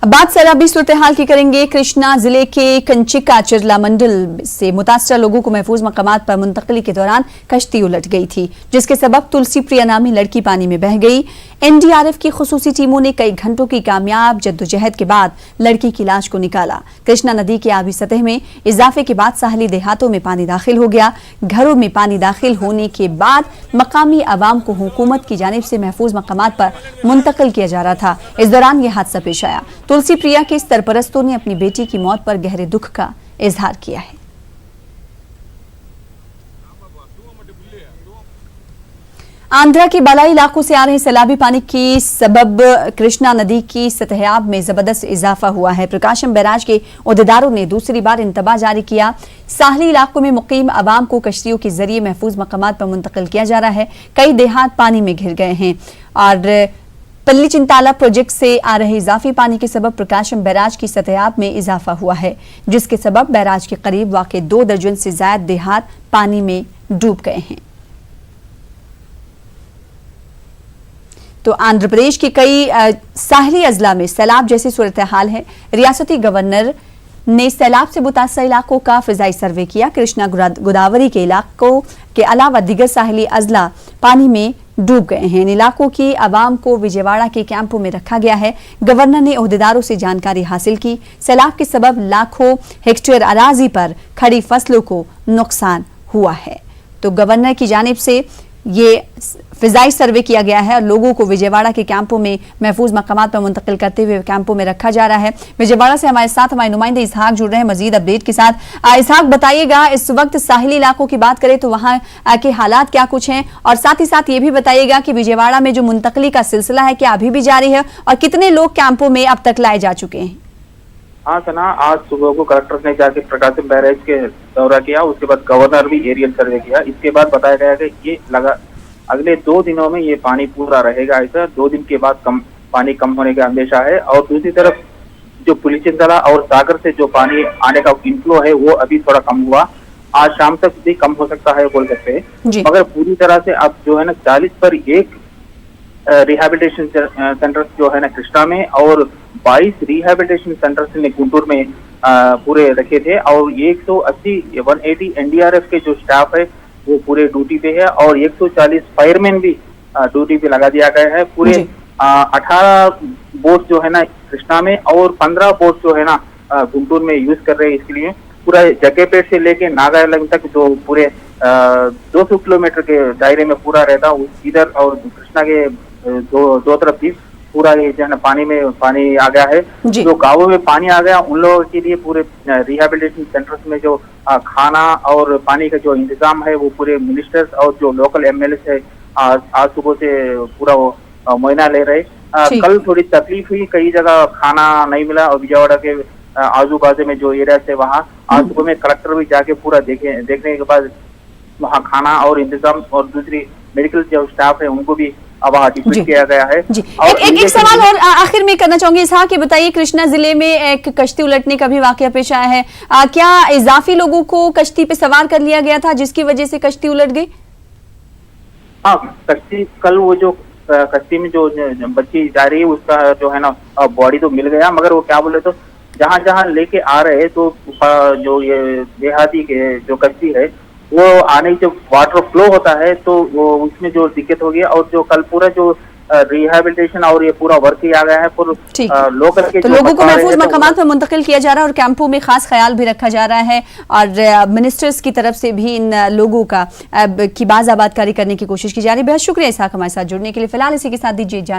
बात सैलाबी सूरत हाल की करेंगे। कृष्णा जिले के कंचिका चिरला मंडल से मुतासरा लोगों को महफूज मकामात पर मुंतकली के दौरान कश्ती उलट गई थी, जिसके सबब तुलसी प्रिया नामी लड़की पानी में बह गई। एनडीआरएफ की खुसूसी टीमों ने कई घंटों की कामयाब जद्दोजहद के बाद लड़की की लाश को निकाला। कृष्णा नदी की आबी सतह में इजाफे के बाद साहली देहातों में पानी दाखिल हो गया। घरों में पानी दाखिल होने के बाद मकामी आवाम को हुकूमत की जानिब से महफूज मकामात पर मुंतकिल किया जा रहा था। इस दौरान यह हादसा पेश आया। तुलसी प्रिया के सरपरस्तों ने अपनी बेटी की मौत पर गहरे दुख का इजहार किया है। आंध्रा के बालाई इलाकों से आ रहे सैलाबी पानी की सबब कृष्णा नदी की सतहयाब में जबरदस्त इजाफा हुआ है। प्रकाशम बैराज के ओहदेदारों ने दूसरी बार इंतबाह जारी किया। साहली इलाकों में मुकीम आवाम को कश्तियों के जरिए महफूज मकामात पर मुंतकिल किया जा रहा है। कई देहात पानी में घिर गए हैं और पल्ली चिंताला प्रोजेक्ट से आ रहे इजाफी पानी के सबब प्रकाशम बैराज की सतहयाब में इजाफा हुआ है, जिसके सबब बैराज के करीब वाक़ 2 दर्जन से ज्यादा देहात पानी में डूब गए हैं। तो आंध्र प्रदेश के कई साहली अजला में सैलाब जैसी सूरत हाल है। रियासती गवर्नर ने सैलाब से मुतासर इलाकों का फिजाई सर्वे किया। कृष्णा गोदावरी के इलाकों के अलावा दिगर साहली अजला पानी में डूब गए हैं। इन इलाकों की आवाम को विजयवाड़ा के कैंपों में रखा गया है। गवर्नर ने ओहदेदारों से जानकारी हासिल की। सैलाब के सबब लाखों हेक्टेयर अराजी पर खड़ी फसलों को नुकसान हुआ है। तो गवर्नर की जानिब से ये फिजाई सर्वे किया गया है और लोगों को विजयवाड़ा के कैंपों में महफूज मकामात पर मुंतकिल करते हुए कैंपों में रखा जा रहा है। विजयवाड़ा से हमारे साथ हमारे नुमाइंदे इसहाक जुड़ रहे हैं मजीद अपडेट के साथ। इसहाक, बताइएगा इस वक्त साहिली इलाकों की बात करें तो वहां के हालात क्या कुछ हैं, और साथ ही साथ ये भी बताइएगा कि विजयवाड़ा में जो मुंतकली का सिलसिला है क्या अभी भी जारी है और कितने लोग कैंपों में अब तक लाए जा चुके हैं? हाँ सना, आज सुबह को कलेक्टर ने जाके प्रकाशम बैराज के दौरा किया, उसके बाद गवर्नर भी एरियल सर्वे किया। इसके बाद बताया गया कि ये अगले 2 दिनों में ये पानी पूरा रहेगा। ऐसा 2 दिन के बाद पानी कम होने का अंदेशा है। और दूसरी तरफ जो पुलिचिंतला और सागर से जो पानी आने का इनफ्लो है वो अभी थोड़ा कम हुआ, आज शाम तक भी कम हो सकता है बोल सकते हैं। मगर पूरी तरह से अब जो है ना 40 पर 1 रिहैबिलिटेशन सेंटर्स जो है ना कृष्णा में और 22 रिहैबिलिटेशन सेंटर्स ने गुंटूर में पूरे रखे थे। और 180 एनडीआरएफ के जो स्टाफ है वो पूरे ड्यूटी पे है और 140 फायरमैन भी ड्यूटी पे लगा दिया गया है। पूरे 18 बोट जो है ना कृष्णा में और 15 बोट जो है ना गुंटूर में यूज कर रहे हैं। इसके लिए पूरा जकेपेट से लेके नागालैंड तक जो पूरे 200 किलोमीटर के दायरे में पूरा रहता है, इधर और कृष्णा के दो तरफ भी पूरा ये जो है ना पानी आ गया है। जो गांवों में पानी आ गया उन लोगों के लिए पूरे रिहैबिलिटेशन सेंटर्स में जो खाना और पानी का जो इंतजाम है वो पूरे मिनिस्टर्स और जो लोकल एमएलए है आज सुबह से पूरा वो मुआयना ले रहे। कल थोड़ी तकलीफ हुई, कई जगह खाना नहीं मिला और विजयवाड़ा के आजू बाजू में जो एरिया है वहाँ आज सुबह में कलेक्टर भी जाके पूरा देखने के बाद वहाँ खाना और इंतजाम और दूसरी मेडिकल जो स्टाफ है उनको भी अब डिप्यूट किया गया है। एक सवाल और आखिर में करना चाहूंगी इसहाक, कि बताइए कृष्णा जिले में एक कश्ती उलटने का भी वाकया पेश आया है। क्या इजाफी लोगों को कश्ती पे सवार कर लिया गया था जिसकी वजह से कश्ती उलट गई? हाँ, कश्ती कल वो जो कश्ती में जो बच्ची जा रही है उसका जो है ना बॉडी तो मिल गया, मगर वो क्या बोले तो जहाँ लेके आ रहे तो जो ये देहाती के जो कश्ती है वो आने जो वाटर फ्लो होता है तो वो उसमें जो दिक्कत हो गया। और जो कल पूरा जो रिहैबिलिटेशन और ये पूरा वर्क ही आ गया है लोकल के तो लोगों को महफूज मकामात पर मुंतकिल किया जा रहा है और कैंपों में खास ख्याल भी रखा जा रहा है और मिनिस्टर्स की तरफ से भी इन लोगों का की बाज़ आबादकारी करने की कोशिश की जा रही है। बेहद शुक्रिया इसहाक हमारे साथ जुड़ने के लिए। फिलहाल इसी के साथ दीजिए इजाज़त।